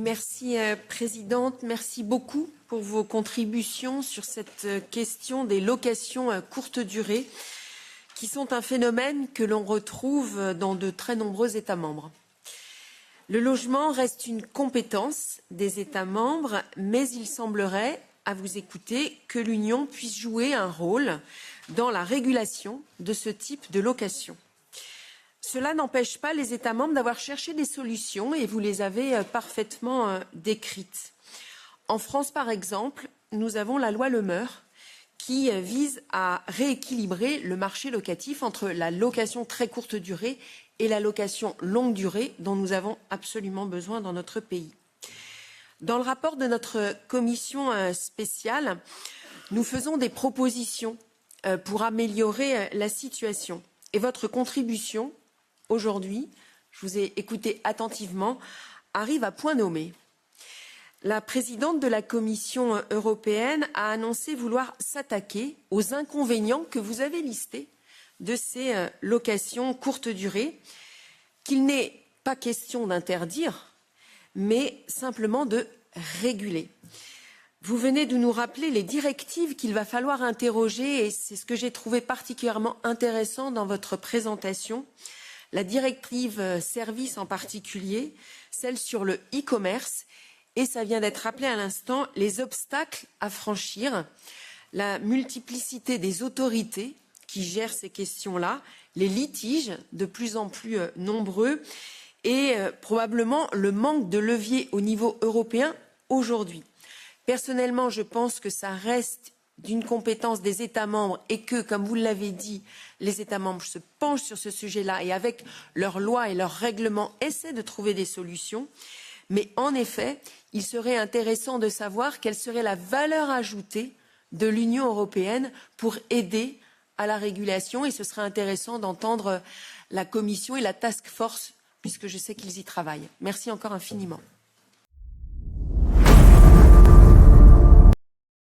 Merci Présidente, merci beaucoup pour vos contributions sur cette question des locations à courte durée qui sont un phénomène que l'on retrouve dans de très nombreux États membres. Le logement reste une compétence des États membres, mais il semblerait, à vous écouter, que l'Union puisse jouer un rôle dans la régulation de ce type de location. Cela n'empêche pas les États membres d'avoir cherché des solutions et vous les avez parfaitement décrites. En France, par exemple, nous avons la loi Le Meur qui vise à rééquilibrer le marché locatif entre la location très courte durée et la location longue durée dont nous avons absolument besoin dans notre pays. Dans le rapport de notre commission spéciale, nous faisons des propositions pour améliorer la situation. Et votre contribution, aujourd'hui, je vous ai écouté attentivement, arrive à point nommé. La présidente de la Commission européenne a annoncé vouloir s'attaquer aux inconvénients que vous avez listés de ces locations courte durée, qu'il n'est pas question d'interdire, mais simplement de réguler. Vous venez de nous rappeler les directives qu'il va falloir interroger et c'est ce que j'ai trouvé particulièrement intéressant dans votre présentation. La directive service en particulier, celle sur le e-commerce et ça vient d'être rappelé à l'instant, les obstacles à franchir, la multiplicité des autorités qui gèrent ces questions-là, les litiges de plus en plus nombreux et probablement le manque de levier au niveau européen aujourd'hui. Personnellement, je pense que ça reste d'une compétence des États membres et que, comme vous l'avez dit, les États membres se penchent sur ce sujet-là et avec leurs lois et leurs règlements essaient de trouver des solutions. Mais en effet, il serait intéressant de savoir quelle serait la valeur ajoutée de l'Union européenne pour aider à la régulation et ce serait intéressant d'entendre la Commission et la task force puisque je sais qu'ils y travaillent. Merci encore infiniment.